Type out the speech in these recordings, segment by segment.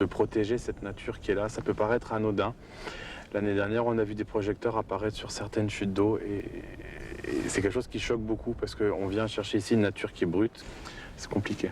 De protéger cette nature qui est là, ça peut paraître anodin. L'année dernière, on a vu des projecteurs apparaître sur certaines chutes d'eau et c'est quelque chose qui choque beaucoup parce qu'on vient chercher ici une nature qui est brute. C'est compliqué.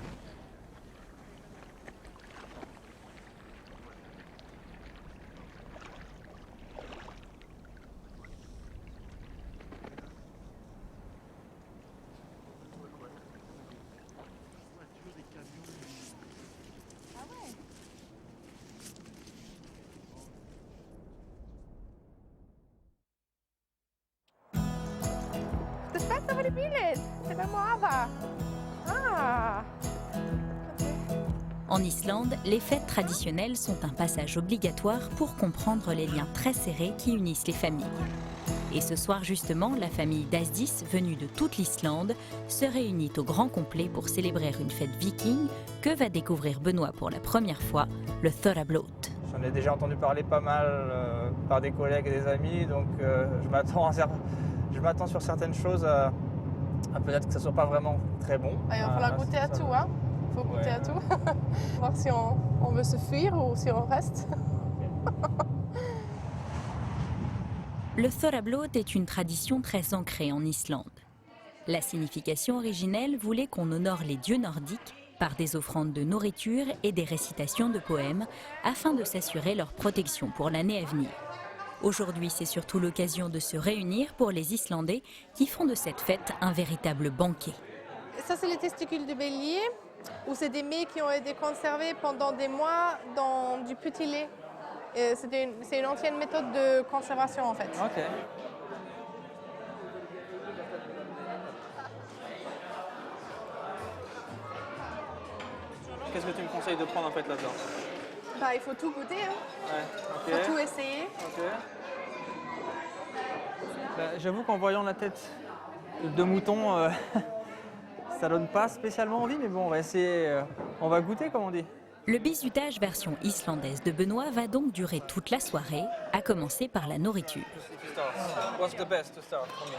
Aspetta, vad det bilen! Det var Moava! Ah! En Islande, les fêtes traditionnelles sont un passage obligatoire pour comprendre les liens très serrés qui unissent les familles. Et ce soir justement, la famille d'Asdis, venue de toute l'Islande, se réunit au grand complet pour célébrer une fête viking que va découvrir Benoît pour la première fois, le Thorrablót. J'en ai déjà entendu parler pas mal par des collègues et des amis, donc je m'attends sur certaines choses à peut-être que ça soit pas vraiment très bon. Il va falloir goûter à tout, hein? Il faut goûter à tout. Voir si on veut se fuir ou si on reste. Le Thorrablót est une tradition très ancrée en Islande. La signification originelle voulait qu'on honore les dieux nordiques par des offrandes de nourriture et des récitations de poèmes afin de s'assurer leur protection pour l'année à venir. Aujourd'hui, c'est surtout l'occasion de se réunir pour les Islandais qui font de cette fête un véritable banquet. Ça, c'est les testicules de bélier, où c'est des mets qui ont été conservés pendant des mois dans du petit lait. C'est une ancienne méthode de conservation en fait. Ok. Qu'est-ce que tu me conseilles de prendre en fait là-dedans? Bah, il faut tout goûter, hein. Ouais, Il ok. faut tout essayer. Ok. Bah, j'avoue qu'en voyant la tête de mouton, ça donne pas spécialement envie, mais bon, on va essayer, on va goûter comme on dit. Le bizutage version islandaise de Benoît va donc durer toute la soirée, à commencer par la nourriture. What's the best to start for me?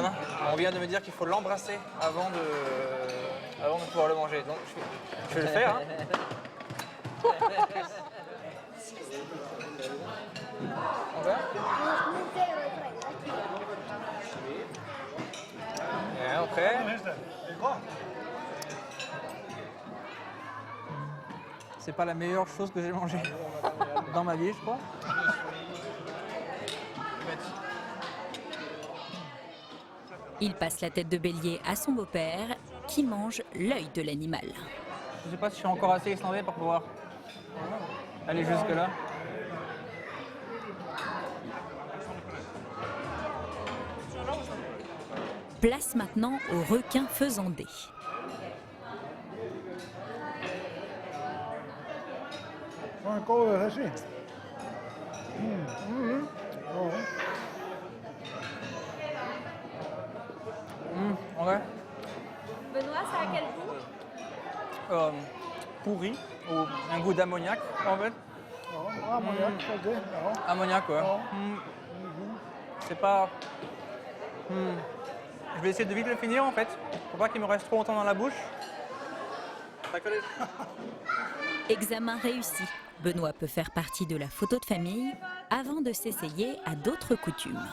Non, on vient de me dire qu'il faut l'embrasser avant de pouvoir le manger. Donc je vais le faire. Hein. On va? Yeah, okay. C'est pas la meilleure chose que j'ai mangée dans ma vie, je crois. Il passe la tête de bélier à son beau-père, qui mange l'œil de l'animal. Je sais pas si je suis encore assez islandais pour pouvoir aller jusque-là. Place maintenant au requin faisandé. Ouais. Benoît, ça a quel goût? Pourri, ou un goût d'ammoniac en fait. Ammoniac, ouais. C'est pas... Je vais essayer de vite le finir en fait, pour pas qu'il me reste trop longtemps dans la bouche. Examen réussi. Benoît peut faire partie de la photo de famille avant de s'essayer à d'autres coutumes.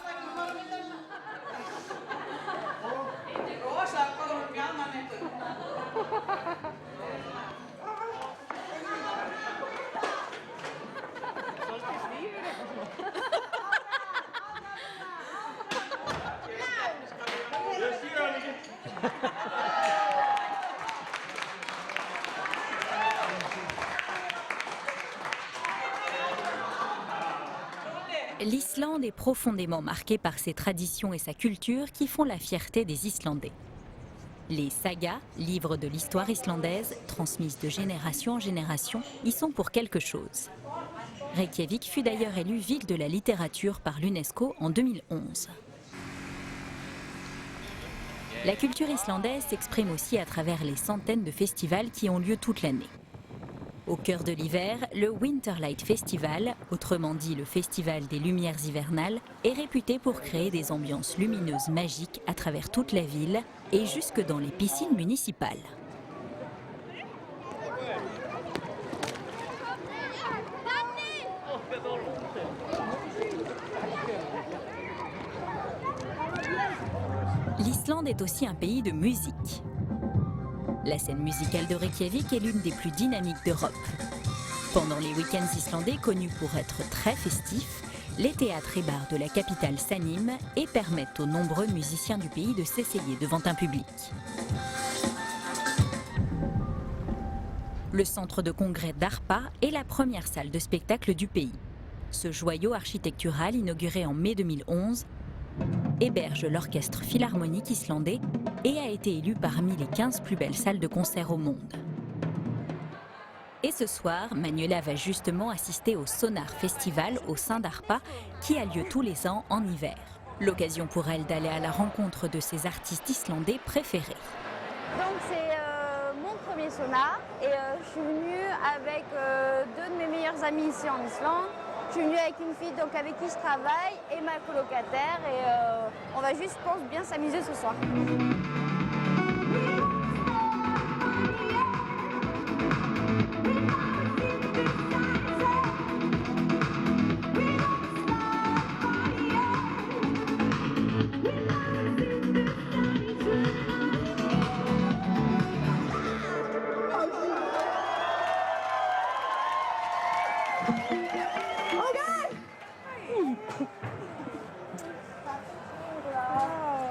L'Islande est profondément marquée par ses traditions et sa culture qui font la fierté des Islandais. Les sagas, livres de l'histoire islandaise, transmises de génération en génération, y sont pour quelque chose. Reykjavik fut d'ailleurs élue ville de la littérature par l'UNESCO en 2011. La culture islandaise s'exprime aussi à travers les centaines de festivals qui ont lieu toute l'année. Au cœur de l'hiver, le Winterlight Festival, autrement dit le Festival des Lumières hivernales, est réputé pour créer des ambiances lumineuses magiques à travers toute la ville et jusque dans les piscines municipales. l'Islande est aussi un pays de musique. La scène musicale de Reykjavik est l'une des plus dynamiques d'Europe. Pendant les week-ends islandais connus pour être très festifs, les théâtres et bars de la capitale s'animent et permettent aux nombreux musiciens du pays de s'essayer devant un public. Le centre de congrès d'Arpa est la première salle de spectacle du pays. Ce joyau architectural, inauguré en mai 2011, héberge l'orchestre philharmonique islandais et a été élu parmi les 15 plus belles salles de concert au monde. Et ce soir, Manuela va justement assister au Sonar Festival au sein d'Arpa, qui a lieu tous les ans en hiver. L'occasion pour elle d'aller à la rencontre de ses artistes islandais préférés. Donc c'est mon premier Sonar et je suis venue avec deux de mes meilleurs amis ici en Islande. Je suis venue avec une fille donc avec qui je travaille et ma colocataire et on va juste, je pense, bien s'amuser ce soir.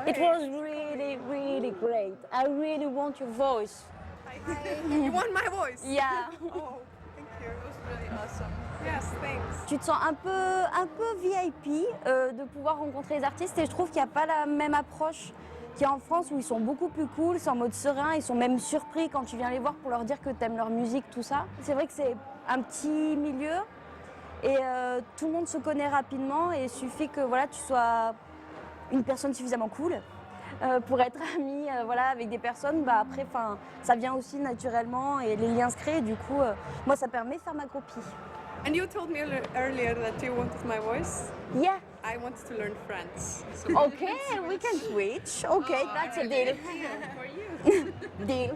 It was really, really great. I really want your voice. You want my voice? Yeah. Oh, thank you. It was really awesome. Yes, thanks. Tu te sens un peu VIP de pouvoir rencontrer les artistes et je trouve qu'il n'y a pas la même approche qu'il y a en France où ils sont beaucoup plus cool, c'est en mode serein, ils sont même surpris quand tu viens les voir pour leur dire que tu aimes leur musique, tout ça. C'est vrai que c'est un petit milieu et tout le monde se connaît rapidement et il suffit que voilà, tu sois une personne suffisamment cool pour être amie voilà, avec des personnes. Bah, après, ça vient aussi naturellement et les liens se créent. Du coup, moi, ça permet de faire ma copie. And you told me earlier that you wanted my voice. Yeah. I wanted to learn French. So Okay, we can switch. Okay, that's a deal. for you. Deal.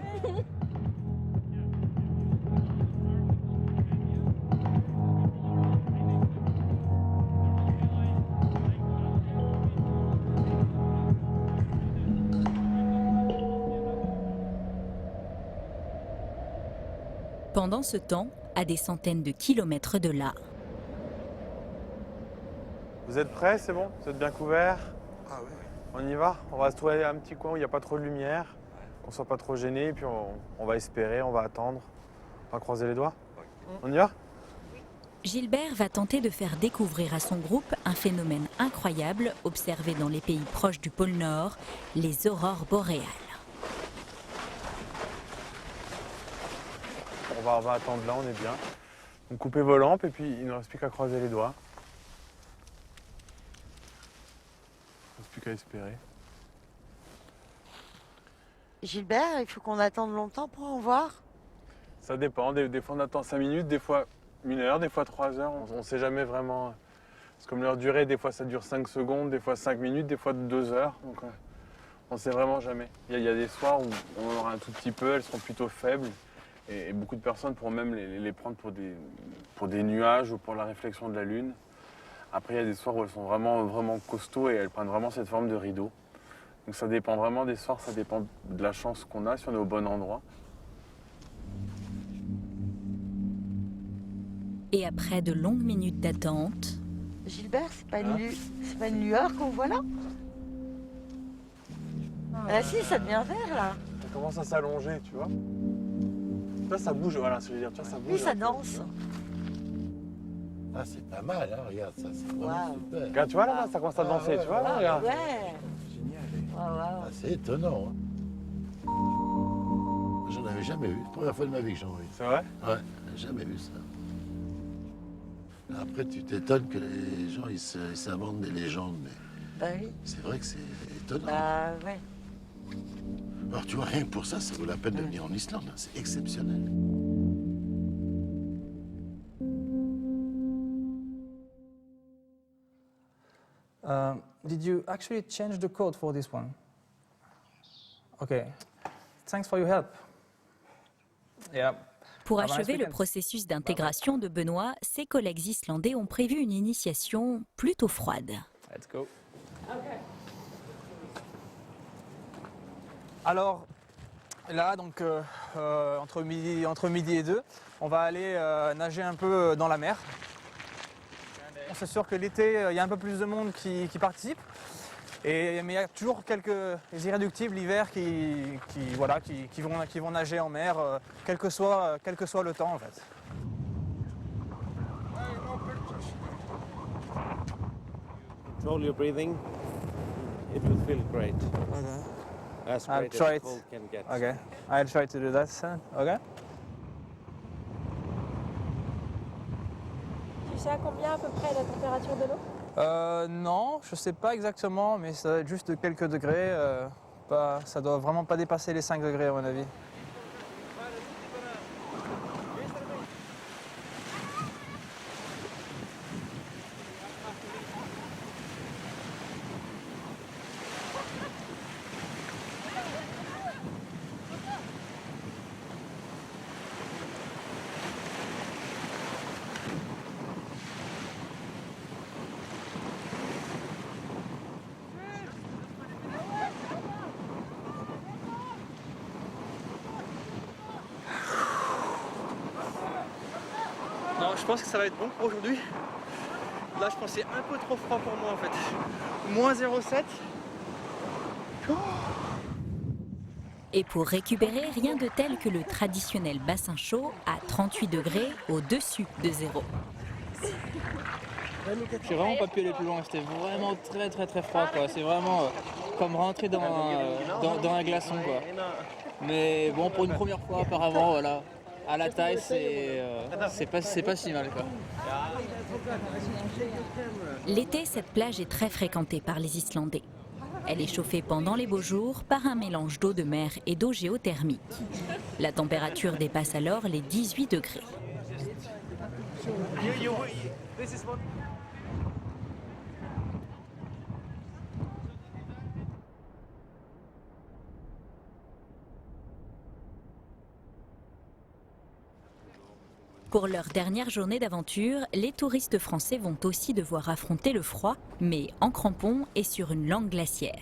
Pendant ce temps, à des centaines de kilomètres de là, Vous êtes prêts, c'est bon? Vous êtes bien couverts? Ah oui. On y va? On va se trouver un petit coin où il n'y a pas trop de lumière, qu'on soit pas trop gêné, et puis on va espérer, on va attendre. On va croiser les doigts? On y va? Gilbert va tenter de faire découvrir à son groupe un phénomène incroyable observé dans les pays proches du pôle Nord, les aurores boréales. On va attendre là, on est bien. Donc coupez vos lampes et puis il ne reste plus qu'à croiser les doigts. Il ne reste plus qu'à espérer. Gilbert, il faut qu'on attende longtemps pour en voir. Ça dépend, des fois on attend 5 minutes, des fois 1 heure, des fois 3 heures. On ne sait jamais vraiment. C'est comme leur durée, des fois ça dure 5 secondes, des fois 5 minutes, des fois 2 heures. Donc on ne sait vraiment jamais. Il y a des soirs où on en aura un tout petit peu, elles seront plutôt faibles. Et beaucoup de personnes pourront même les prendre pour des nuages ou pour la réflexion de la lune. Après, il y a des soirs où elles sont vraiment, vraiment costauds et elles prennent vraiment cette forme de rideau. Donc ça dépend vraiment des soirs, ça dépend de la chance qu'on a, si on est au bon endroit. Et après de longues minutes d'attente, Gilbert, c'est pas une lueur qu'on voit là? Ah si, ça devient vert là. Ça commence à s'allonger, tu vois. Toi, ça bouge, voilà ce que je veux dire. Tu vois, ça bouge. Oui, ça danse. Ah, c'est pas mal, hein, regarde, ça, c'est vraiment Wow. super. Regarde, tu vois là, ça commence à danser, tu vois là, regarde. Ouais. Génial. Wow, wow. Ah, c'est étonnant. Hein. J'en avais jamais vu. Première fois de ma vie que j'en ai vu. C'est vrai? Ouais, jamais vu ça. Après, tu t'étonnes que les gens, ils s'inventent des légendes, mais Bah oui. c'est vrai que c'est étonnant. Bah ouais. Alors, tu vois, rien que pour ça, ça vaut la peine de venir en Islande. Hein. C'est exceptionnel. Did you actually change the code for this one? Okay. Thanks for your help. Yeah. pour Ah bah, achever le week-end. processus d'intégration de Benoît, ses collègues islandais ont prévu une initiation plutôt froide. Let's go. Alors là, donc, entre midi et 2, on va aller nager un peu dans la mer. On s'assure que l'été, il y a un peu plus de monde qui participe. Mais il y a toujours quelques irréductibles l'hiver qui vont nager en mer, quel que soit le temps en fait. Control your breathing. It will feel great. Okay. As I'll great try as it. cold can get. Okay. I'll try to do that soon. Okay. Tu sais à combien à peu près la température de l'eau? Non, je sais pas exactement, mais ça va être juste de quelques degrés. Ça doit vraiment pas dépasser les 5 degrés à mon avis. Non, je pense que ça va être bon pour aujourd'hui. Là, je pense que c'est un peu trop froid pour moi en fait. Moins 0,7. Et pour récupérer, rien de tel que le traditionnel bassin chaud à 38 degrés au-dessus de zéro. J'ai vraiment pas pu aller plus loin, c'était vraiment très froid quoi. C'est vraiment comme rentrer dans un glaçon quoi. Mais bon, pour une première fois apparemment, voilà, à la taille c'est pas si mal quoi. L'été, cette plage est très fréquentée par les Islandais. Elle est chauffée pendant les beaux jours par un mélange d'eau de mer et d'eau géothermique. La température dépasse alors les 18 degrés. Pour leur dernière journée d'aventure, les touristes français vont aussi devoir affronter le froid, mais en crampons et sur une longue glacière.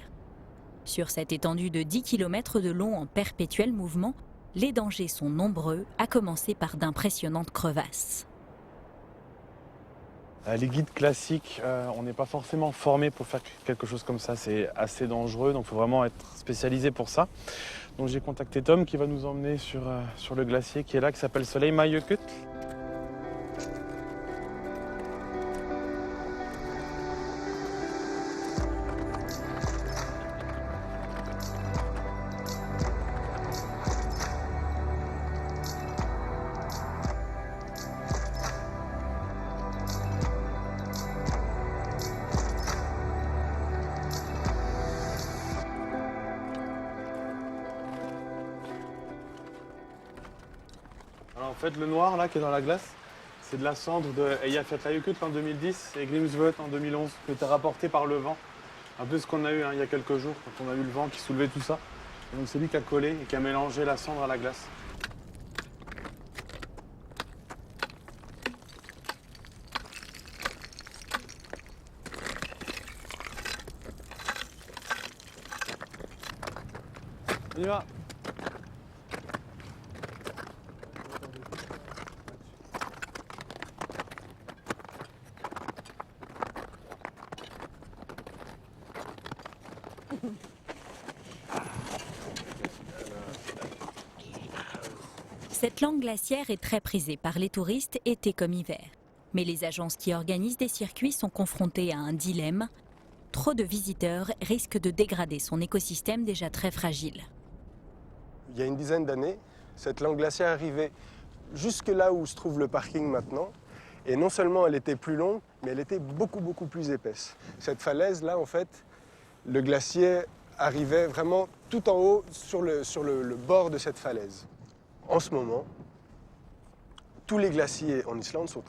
Sur cette étendue de 10 km de long en perpétuel mouvement, les dangers sont nombreux, à commencer par d'impressionnantes crevasses. Les guides classiques, on n'est pas forcément formé pour faire quelque chose comme ça, c'est assez dangereux, donc il faut vraiment être spécialisé pour ça. Donc j'ai contacté Tom qui va nous emmener sur le glacier qui est là, qui s'appelle Soleimajøkut. Alors en fait, le noir là qui est dans la glace, c'est de la cendre de Eyjafjallajökull en 2010 et Grímsvötn en 2011, qui était rapporté par le vent. Un peu ce qu'on a eu il y a quelques jours, quand on a eu le vent qui soulevait tout ça. Et donc c'est lui qui a collé et qui a mélangé la cendre à la glace. On y va. Cette langue glaciaire est très prisée par les touristes été comme hiver. Mais les agences qui organisent des circuits sont confrontées à un dilemme. Trop de visiteurs risquent de dégrader son écosystème déjà très fragile. Il y a une dizaine d'années, cette langue glaciaire arrivait jusque là où se trouve le parking maintenant. Et non seulement elle était plus longue, mais elle était beaucoup plus épaisse. Cette falaise-là, en fait, le glacier arrivait vraiment tout en haut sur le bord de cette falaise. En ce moment, tous les glaciers en Islande sont